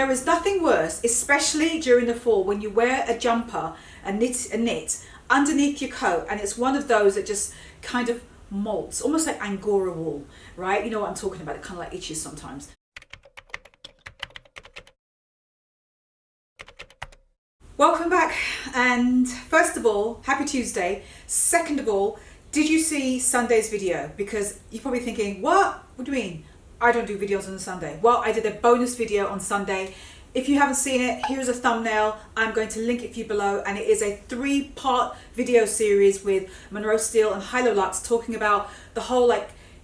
There is nothing worse, especially during the fall, when you wear a jumper, a knit underneath your coat, and it's one of those that just kind of molts, almost like Angora wool, right? You know what I'm talking about, it kind of like itches sometimes. Welcome back, and first of all, happy Tuesday. Second of all, did you see Sunday's video? Because you're probably thinking, what do you mean? I don't do videos on a Sunday. Well, I did a bonus video on Sunday. If you haven't seen it, here's a thumbnail. I'm going to link it for you below, and it is a 3-part video series with Monroe Steele and Hilo Lux talking about the whole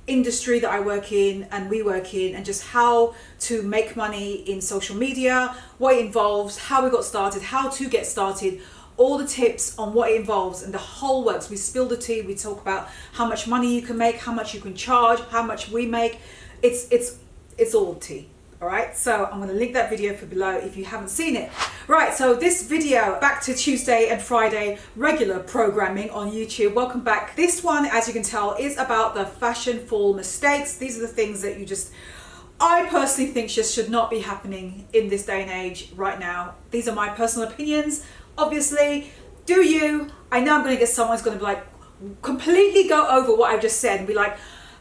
industry that I work in and we work in, and just how to make money in social media, what it involves, how we got started, how to get started, all the tips on what it involves and the whole works. We spill the tea, we talk about how much money you can make, how much you can charge, how much we make. It's all tea. All right, so I'm going to link that video for below if you haven't seen it. Right, so this video, back to Tuesday and Friday regular programming on YouTube. Welcome back. This one, as you can tell, is about the fashion fall mistakes. These are the things that I personally think just should not be happening in this day and age right now. These are my personal opinions. Obviously, do you? I know I'm going to get someone who's going to be completely go over what I've just said and be like,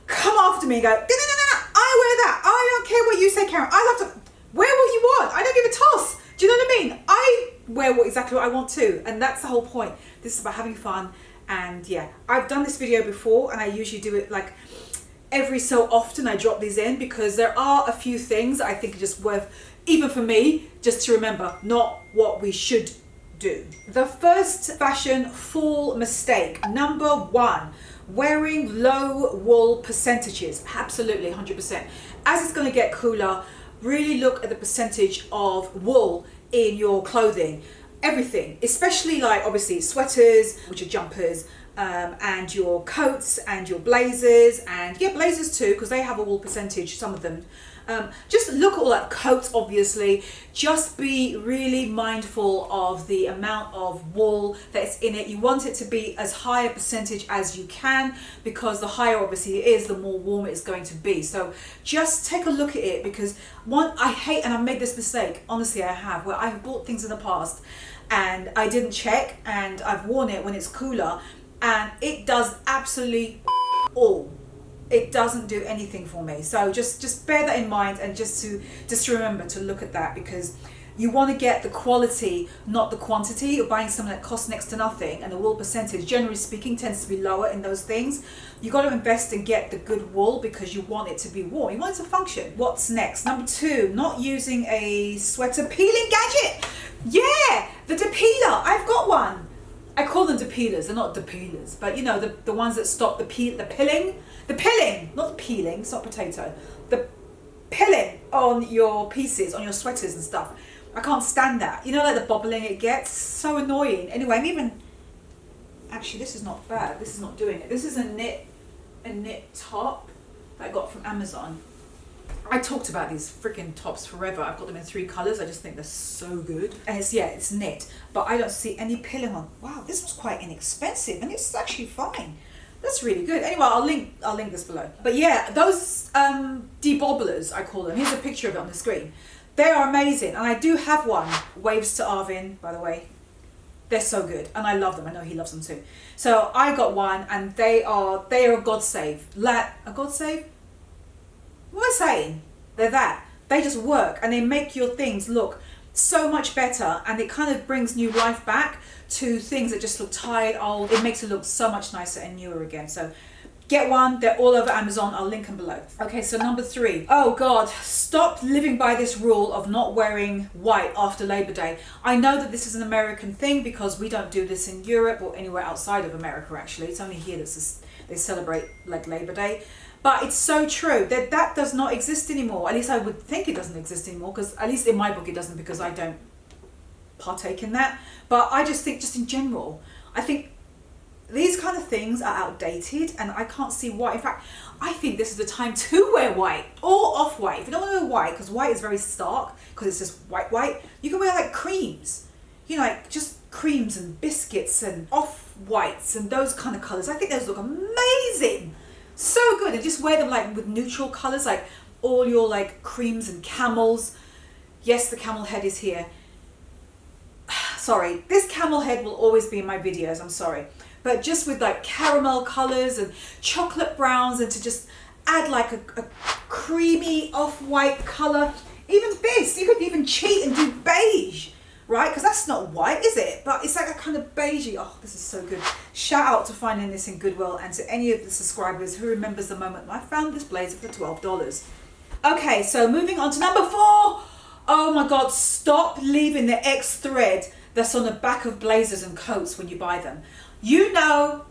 come after me and go, no, I wear that. I don't care what you say, Karen. I love to wear what you want. I don't give a toss. Do you know what I mean? I wear exactly what I want to. And that's the whole point. This is about having fun. And yeah, I've done this video before, and I usually do it every so often. I drop these in because there are a few things that I think are just worth, even for me, just to remember, not what we should do. The first fashion fall mistake, number 1. Wearing low wool percentages. Absolutely, 100%. As it's going to get cooler, really look at the percentage of wool in your clothing. Everything, especially obviously sweaters, which are jumpers, and your coats and your blazers, and yeah, blazers too, because they have a wool percentage, some of them. Just look at all that. Coats, obviously. Just be really mindful of the amount of wool that's in it. You want it to be as high a percentage as you can, because the higher obviously it is, the more warm it's going to be. So just take a look at it, because I hate, and I've made this mistake, honestly I have, where I've bought things in the past and I didn't check, and I've worn it when it's cooler, and it does absolutely all. It doesn't do anything for me. So just bear that in mind, and just to remember to look at that, because you want to get the quality, not the quantity. You're buying something that costs next to nothing, and the wool percentage, generally speaking, tends to be lower in those things. You got to invest and get the good wool, because you want it to be warm. You want it to function. What's next? Number 2, not using a sweater peeling gadget. Yeah, the DEPILLER. I've got one. I call them DEPILLERs. They're not DEPILLERs, but you know, the ones that stop the pilling. The pilling, not the peeling, it's not potato. The pilling on your pieces, on your sweaters and stuff. I can't stand that. You know, the bobbling it gets, so annoying. Anyway, actually this is not bad. This is not doing it. This is a knit top that I got from Amazon. I talked about these freaking tops forever. I've got them in 3 colors. I just think they're so good. And it's knit, but I don't see any pilling on. Wow, this was quite inexpensive, and it's actually fine. That's really good. Anyway, I'll link this below. But yeah, those debobblers, I call them. Here's a picture of it on the screen. They are amazing, and I do have one. Waves to Arvin, by the way. They're so good, and I love them. I know he loves them too. So I got one, and they are a god save. A god save? What am I saying? They're that. They just work, and they make your things look so much better, and it kind of brings new life back to things that just look tired, old. It makes it look so much nicer and newer again. So get one. They're all over Amazon. I'll link them below. Okay, so number 3. Oh God, stop living by this rule of not wearing white after Labor Day. I know that this is an American thing, because we don't do this in Europe or anywhere outside of America, actually. It's only here that they celebrate Labor Day. But it's so true that does not exist anymore. At least I would think it doesn't exist anymore, because at least in my book it doesn't, because I don't partake in that. But I just think, just in general, I think these kind of things are outdated, and I can't see why. In fact, I think this is the time to wear white or off-white. If you don't want to wear white, because white is very stark, because it's just white, you can wear creams. You know, just creams and biscuits and off-whites and those kind of colours. I think those look amazing. So good. And just wear them with neutral colours, all your creams and camels. Yes, the camel head is here. Sorry, this camel head will always be in my videos, I'm sorry. But just with like caramel colors and chocolate browns, and to just add like a creamy off-white color. Even this, you could even cheat and do beige, right? Because that's not white, is it? But it's like a kind of beigey. Oh, this is so good. Shout out to finding this in Goodwill, and to any of the subscribers who remembers the moment I found this blazer for $12. Okay, so moving on to number 4. Oh my God, stop leaving the X thread that's on the back of blazers and coats when you buy them. You know,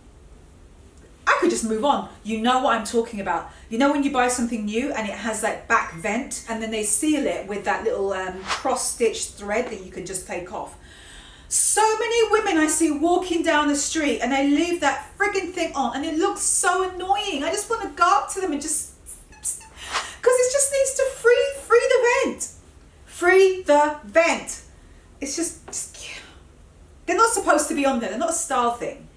I could just move on. You know what I'm talking about. You know when you buy something new and it has that back vent, and then they seal it with that little cross-stitched thread that you can just take off. So many women I see walking down the street and they leave that frigging thing on, and it looks so annoying. I just want to go up to them and just, because it just needs to free the vent. Free the vent. It's just, they're not supposed to be on there. They're not a style thing.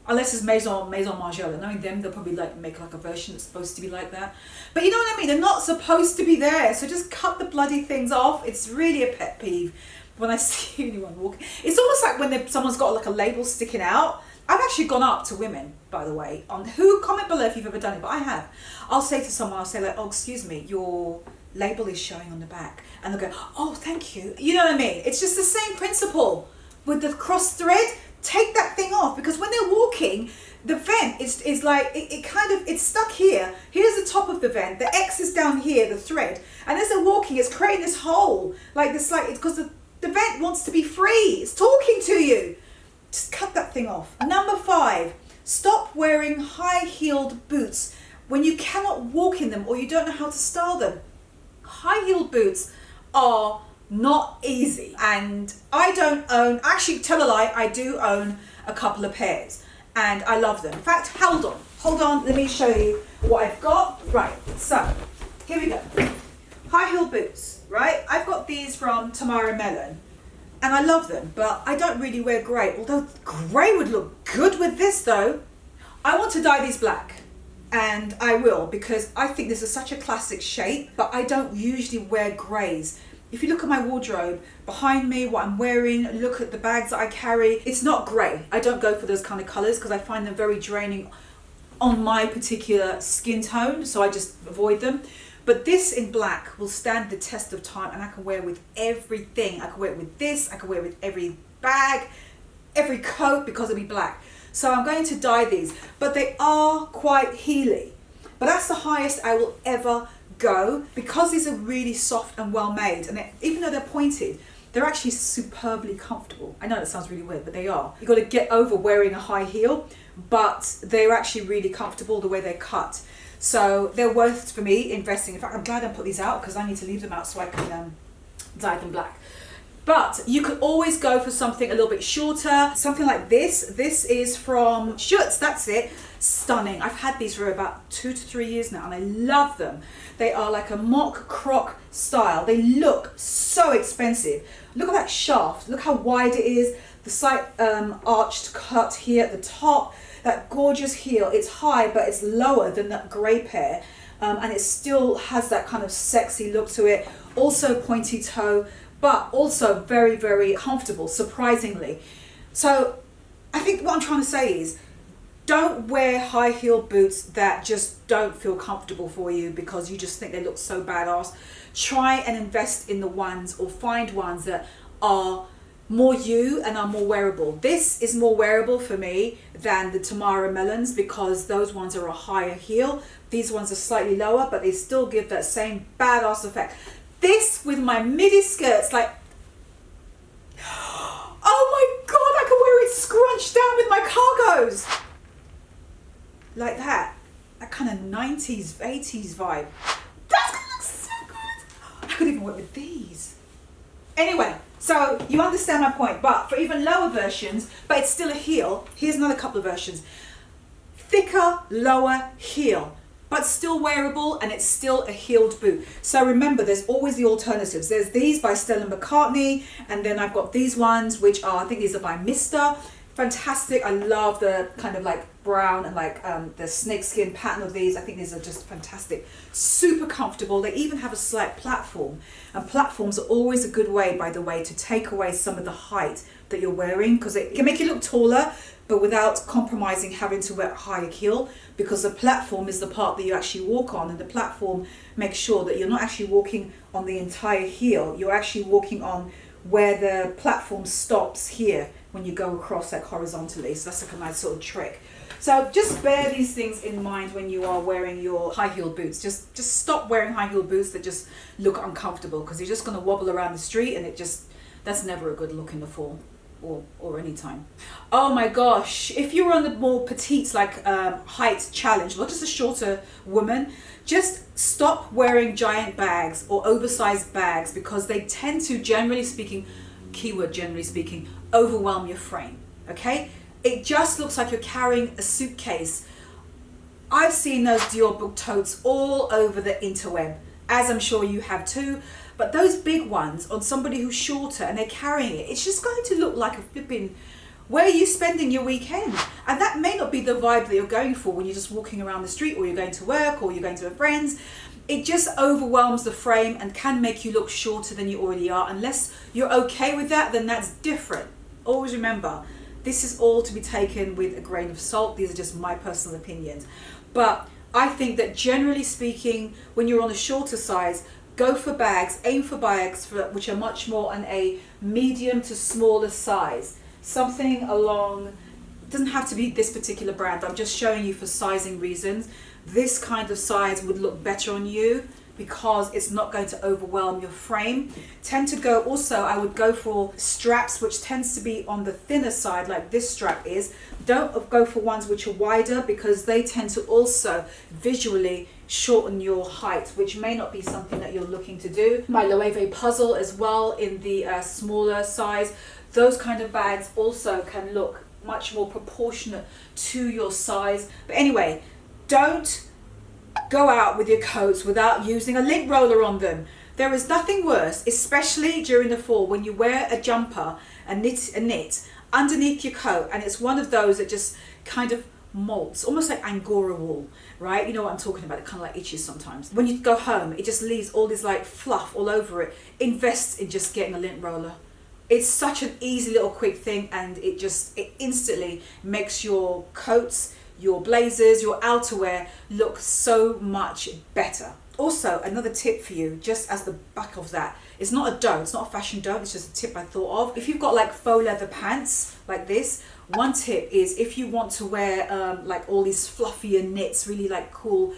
Unless it's Maison Margiela. Knowing them, they'll probably like make like a version that's supposed to be like that. But you know what I mean? They're not supposed to be there. So just cut the bloody things off. It's really a pet peeve when I see anyone walking. It's almost like when someone's got like a label sticking out. I've actually gone up to women, by the way, on who, comment below if you've ever done it, but I have. I'll say to someone, I'll say like, oh, excuse me, your label is showing on the back. And they'll go, oh, thank you. You know what I mean? It's just the same principle with the cross thread. Take that thing off, because when they're walking, the vent is like, it's stuck here. Here's the top of the vent. The X is down here, the thread. And as they're walking, it's creating this hole. Like this, like, it's because the vent wants to be free. It's talking to you. Just cut that thing off. Number 5, stop wearing high-heeled boots when you cannot walk in them or you don't know how to style them. High-heeled boots are not easy, and I don't own, actually tell a lie, I do own a couple of pairs and I love them. In fact, hold on, let me show you what I've got. Right, so here we go. High heel boots, right? I've got these from Tamara Mellon and I love them, but I don't really wear grey, although grey would look good with this though. I want to dye these black, and I will, because I think this is such a classic shape, but I don't usually wear greys. If you look at my wardrobe behind me, what I'm wearing, look at the bags that I carry, it's not grey. I don't go for those kind of colours because I find them very draining on my particular skin tone, so I just avoid them. But this in black will stand the test of time, and I can wear it with everything. I can wear it with this, I can wear it with every bag, every coat, because it'll be black. So I'm going to dye these, but they are quite heely. But that's the highest I will ever go, because these are really soft and well made, and even though they're pointed, they're actually superbly comfortable. I know that sounds really weird, but they are. You've got to get over wearing a high heel, but they're actually really comfortable the way they're cut. So they're worth for me investing. In fact, I'm glad I put these out because I need to leave them out so I can dye them black. But you could always go for something a little bit shorter, something like this. This is from Schutz, that's it. Stunning. I've had these for about 2 to 3 years now and I love them. They are like a mock croc style. They look so expensive. Look at that shaft. Look how wide it is. The slight arched cut here at the top. That gorgeous heel. It's high, but it's lower than that grey pair. And it still has that kind of sexy look to it. Also pointy toe, but also very, very comfortable, surprisingly. So I think what I'm trying to say is, don't wear high heel boots that just don't feel comfortable for you because you just think they look so badass. Try and invest in the ones, or find ones that are more you and are more wearable. This is more wearable for me than the Tamara Mellons, because those ones are a higher heel. These ones are slightly lower, but they still give that same badass effect. This with my midi skirts, like, oh my God, I can wear it scrunched down with my cargos. Like that kind of 90s, 80s vibe. That's gonna look so good. I could even work with these. Anyway, so you understand my point, but for even lower versions, but it's still a heel, here's another couple of versions. Thicker, lower heel, but still wearable, and it's still a heeled boot. So remember, there's always the alternatives. There's these by Stella McCartney, and then I've got these ones, which are, I think these are by Mr. Fantastic. I love the kind of like brown and like the snakeskin pattern of these. I think these are just fantastic. Super comfortable. They even have a slight platform, and platforms are always a good way, by the way, to take away some of the height that you're wearing, because it can make you look taller but without compromising having to wear a high heel, because the platform is the part that you actually walk on, and the platform makes sure that you're not actually walking on the entire heel. You're actually walking on where the platform stops here when you go across like horizontally. So that's like a nice sort of trick. So just bear these things in mind when you are wearing your high heel boots. Just stop wearing high heel boots that just look uncomfortable, because you're just going to wobble around the street, and that's never a good look in the fall or any time. Oh my gosh, if you're on the more petite like height challenge, not just a shorter woman, just stop wearing giant bags or oversized bags, because they tend to, generally speaking, keyword generally speaking, overwhelm your frame. Okay, it just looks like you're carrying a suitcase. I've seen those Dior book totes all over the interweb, as I'm sure you have too. But those big ones on somebody who's shorter and they're carrying it, it's just going to look like a flipping, where are you spending your weekend? And that may not be the vibe that you're going for when you're just walking around the street, or you're going to work, or you're going to a friend's. It just overwhelms the frame and can make you look shorter than you already are. Unless you're okay with that, then that's different. Always remember, this is all to be taken with a grain of salt. These are just my personal opinions. But I think that generally speaking, when you're on a shorter size, go for bags, aim for bags which are much more on a medium to smaller size. Something along, it doesn't have to be this particular brand, I'm just showing you for sizing reasons. This kind of size would look better on you, because it's not going to overwhelm your frame. Tend to go also, I would go for straps which tends to be on the thinner side, like this strap is. Don't go for ones which are wider, because they tend to also visually shorten your height, which may not be something that you're looking to do. My Loewe puzzle as well in the smaller size. Those kind of bags also can look much more proportionate to your size. But anyway, don't go out with your coats without using a lint roller on them. There is nothing worse, especially during the fall, when you wear a jumper, a knit underneath your coat, and it's one of those that just kind of molts, almost like Angora wool, right? You know what I'm talking about, it kind of like itches sometimes. When you go home, it just leaves all this like fluff all over it. Invest in just getting a lint roller. It's such an easy little quick thing, and it instantly makes your coats, your blazers, your outerwear look so much better. Also, another tip for you, just as the back of that, it's not a don't, it's not a fashion don't, it's just a tip I thought of. If you've got like faux leather pants like this, one tip is, if you want to wear like all these fluffier knits, really like cool,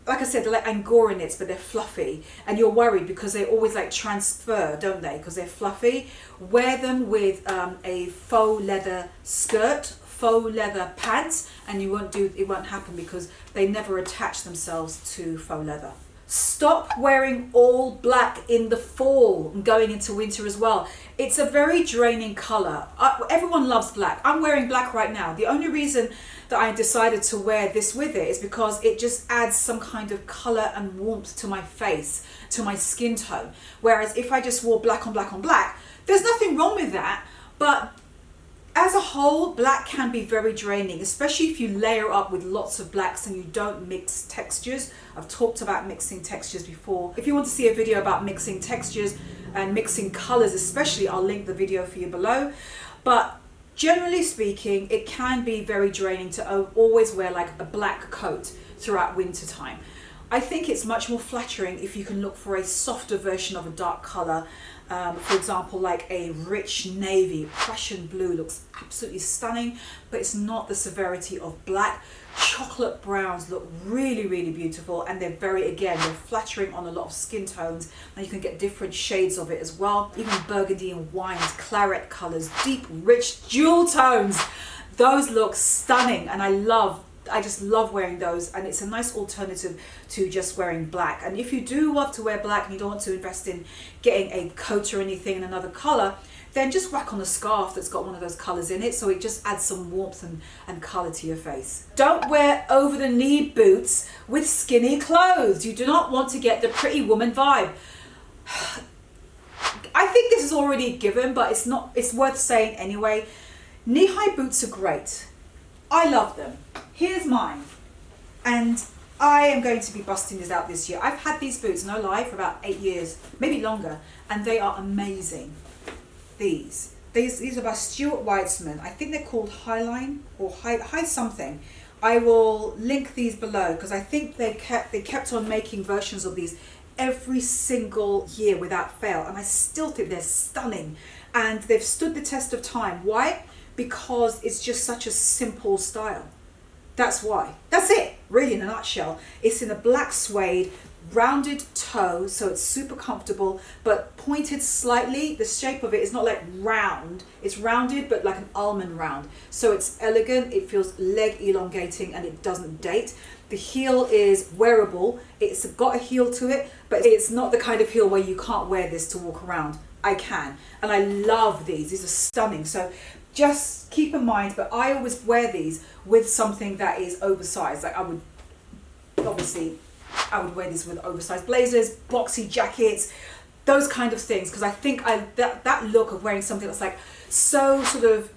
like I said, they're like Angora knits, but they're fluffy, and you're worried because they always like transfer, don't they, because they're fluffy. Wear them with a faux leather skirt, faux leather pants, and it won't happen, because they never attach themselves to faux leather. Stop wearing all black in the fall and going into winter as well. It's a very draining color. Everyone loves black. I'm wearing black right now. The only reason that I decided to wear this with it is because it just adds some kind of color and warmth to my face, to my skin tone. Whereas if I just wore black on black on black, there's nothing wrong with that, but as a whole, black can be very draining, especially if you layer up with lots of blacks and you don't mix textures. I've talked about mixing textures before. If you want to see a video about mixing textures and mixing colors especially, I'll link the video for you below. But generally speaking, it can be very draining to always wear like a black coat throughout winter time. I think it's much more flattering if you can look for a softer version of a dark color. For example, like a rich navy. Prussian blue looks absolutely stunning, but it's not the severity of black. Chocolate browns look really, really beautiful, and they're they're flattering on a lot of skin tones, and you can get different shades of it as well. Even burgundy and wines, claret colors, deep, rich jewel tones. Those look stunning, and I just love wearing those, and it's a nice alternative to just wearing black. And if you do love to wear black and you don't want to invest in getting a coat or anything in another color, then just whack on a scarf that's got one of those colors in it, so it just adds some warmth and color to your face. Don't wear over the knee boots with skinny clothes. You do not want to get the pretty woman vibe. I think this is already given, but it's worth saying anyway. Knee-high boots are great. I love them. Here's mine. And I am going to be busting these out this year. I've had these boots, no lie, for about 8 years, maybe longer, and they are amazing. These are by Stuart Weitzman. I think they're called Highline or High something. I will link these below because I think they kept on making versions of these every single year without fail, and I still think they're stunning, and they've stood the test of time. Why? Because it's just such a simple style. That's why. That's it, really, in a nutshell. It's in a black suede, rounded toe, so it's super comfortable, but pointed slightly. The shape of it is not like round, it's rounded, but like an almond round. So it's elegant, it feels leg elongating, and it doesn't date. The heel is wearable. It's got a heel to it, but it's not the kind of heel where you can't wear this to walk around. I can, and I love these. These are stunning. So just keep in mind, but I always wear these with something that is oversized. Like I would wear these with oversized blazers, boxy jackets, those kind of things, because I think that look of wearing something that's like so sort of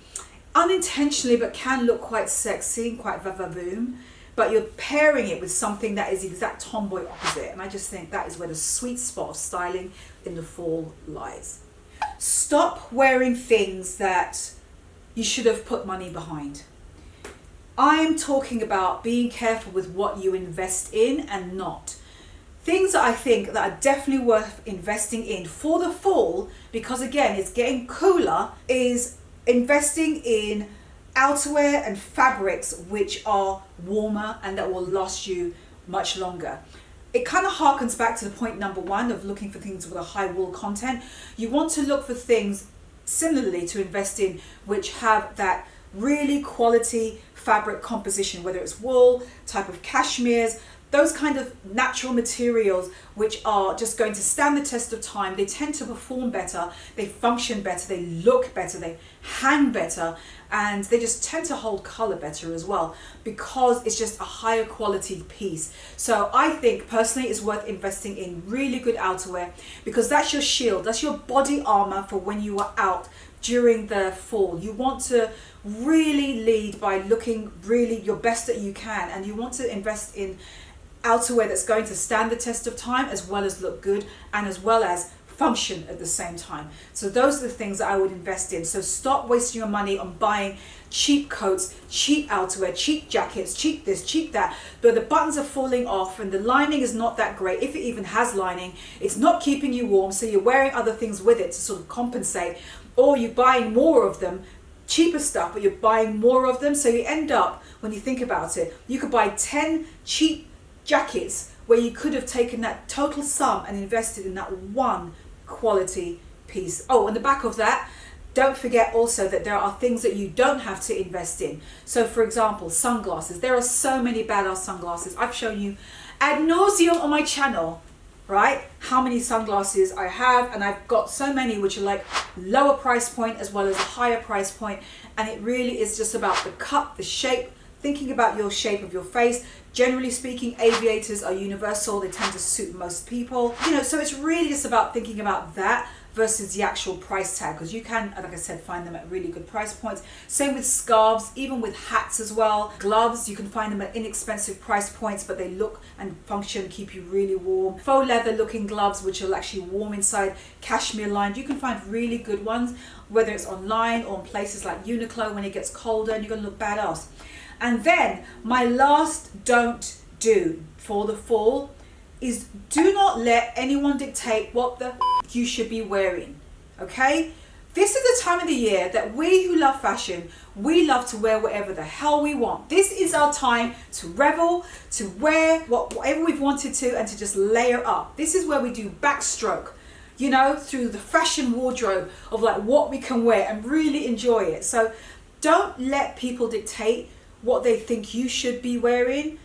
unintentionally but can look quite sexy, quite va-va-boom, but you're pairing it with something that is the exact tomboy opposite, and I just think that is where the sweet spot of styling in the fall lies. Stop wearing things that you should have put money behind. I'm talking about being careful with what you invest in and not. Things that I think that are definitely worth investing in for the fall, because again, it's getting cooler, is investing in outerwear and fabrics which are warmer and that will last you much longer. It kind of harkens back to the point number one of looking for things with a high wool content. You want to look for things similarly to invest in which have that really quality fabric composition, whether it's wool, type of cashmeres, those kind of natural materials which are just going to stand the test of time. They tend to perform better, they function better, they look better, they hang better, and they just tend to hold color better as well because it's just a higher quality piece. So I think personally it's worth investing in really good outerwear because that's your shield, that's your body armor for when you are out during the fall. You want to really lead by looking really your best that you can, and you want to invest in outerwear that's going to stand the test of time as well as look good and as well as function at the same time. So those are the things that I would invest in. So stop wasting your money on buying cheap coats, cheap outerwear, cheap jackets, cheap this, cheap that, but the buttons are falling off and the lining is not that great. If it even has lining, it's not keeping you warm, so you're wearing other things with it to sort of compensate, or you're buying more of them, cheaper stuff, but you're buying more of them. So you end up, when you think about it, you could buy 10 cheap jackets where you could have taken that total sum and invested in that one quality piece. Oh, on the back of that, don't forget also that there are things that you don't have to invest in. So for example, sunglasses. There are so many badass sunglasses. I've shown you ad nauseum on my channel, right, how many sunglasses I have, and I've got so many which are like lower price point as well as a higher price point, and it really is just about the cut, the shape, thinking about your shape of your face. Generally speaking, aviators are universal, they tend to suit most people, you know, so it's really just about thinking about that versus the actual price tag, because you can, like I said, find them at really good price points. Same with scarves, even with hats as well. Gloves, you can find them at inexpensive price points, but they look and function, keep you really warm. Faux leather looking gloves, which are actually warm inside, cashmere lined. You can find really good ones, whether it's online or in places like Uniqlo when it gets colder, and you're gonna look badass. And then my last don't do for the fall is do not let anyone dictate what the you should be wearing, okay? This is the time of the year that we who love fashion, we love to wear whatever the hell we want. This is our time to revel, to wear whatever we've wanted to, and to just layer up. This is where we do backstroke, you know, through the fashion wardrobe of like what we can wear and really enjoy it. So don't let people dictate what they think you should be wearing.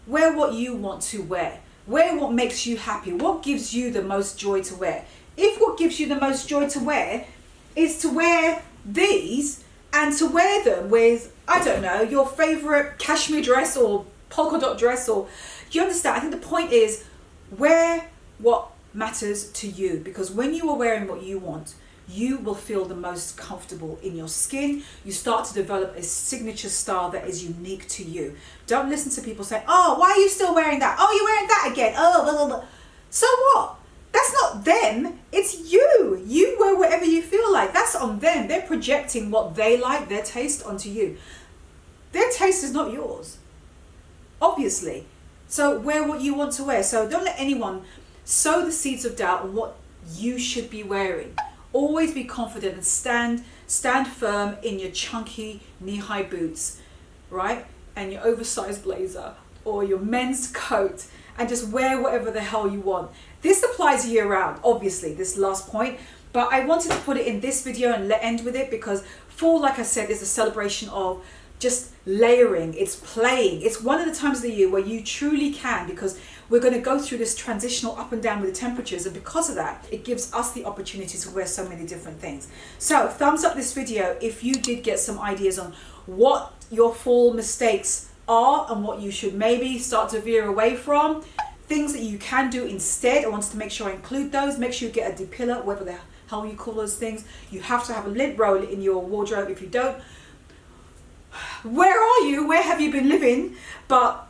Wear what you want to wear. Wear what makes you happy. What gives you the most joy to wear? If what gives you the most joy to wear is to wear these and to wear them with, I don't know, your favorite cashmere dress or polka dot dress, or you understand? I think the point is wear what matters to you, because when you are wearing what you want, you will feel the most comfortable in your skin. You start to develop a signature style that is unique to you. Don't listen to people say, oh, why are you still wearing that? Oh, you're wearing that again. Oh, blah, blah, blah. So what? That's not them, it's you. You wear whatever you feel like. That's on them. They're projecting what they like, their taste, onto you. Their taste is not yours, obviously. So wear what you want to wear. So don't let anyone sow the seeds of doubt on what you should be wearing. Always be confident and stand firm in your chunky knee-high boots, right? And your oversized blazer or your men's coat, and just wear whatever the hell you want. This applies year round, obviously, this last point, but I wanted to put it in this video and end with it because fall, like I said, is a celebration of just layering, it's playing. It's one of the times of the year where you truly can, because we're going to go through this transitional up and down with the temperatures, and because of that, it gives us the opportunity to wear so many different things. So thumbs up this video if you did get some ideas on what your fall mistakes are and what you should maybe start to veer away from, things that you can do instead. I wanted to make sure I include those. Make sure you get a DEPILLER, whatever the hell you call those things. You have to have a lint roll in your wardrobe. If you don't, where are you? Where have you been living? But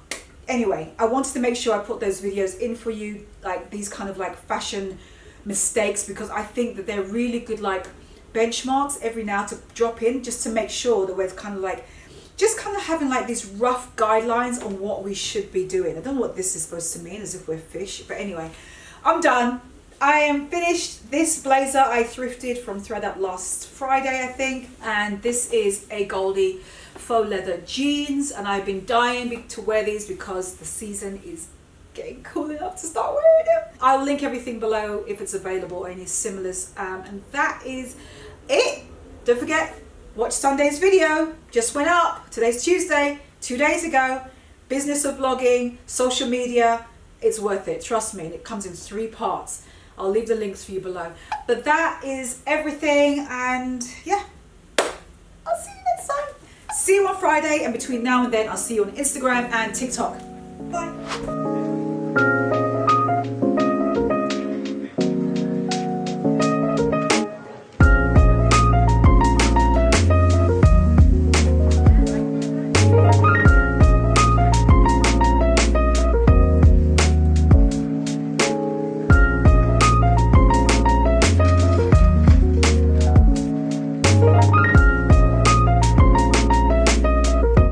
anyway, I wanted to make sure I put those videos in for you, like these kind of like fashion mistakes, because I think that they're really good like benchmarks every now to drop in, just to make sure that we're kind of like just kind of having like these rough guidelines on what we should be doing. I don't know what this is supposed to mean, as if we're fish, but anyway, I'm done. I am finished. This blazer I thrifted from ThredUp last Friday, I think, and this is a Goldie faux leather jeans, and I've been dying to wear these because the season is getting cool enough to start wearing them. I'll link everything below if it's available or any similars, and that is it. Don't forget, watch Sunday's video, just went up. Today's Tuesday, 2 days ago. Business of blogging, social media, it's worth it, trust me. And it comes in 3 parts. I'll leave the links for you below. But that is everything, and yeah, I'll see you next time. See you on Friday, and between now and then, I'll see you on Instagram and TikTok. Bye.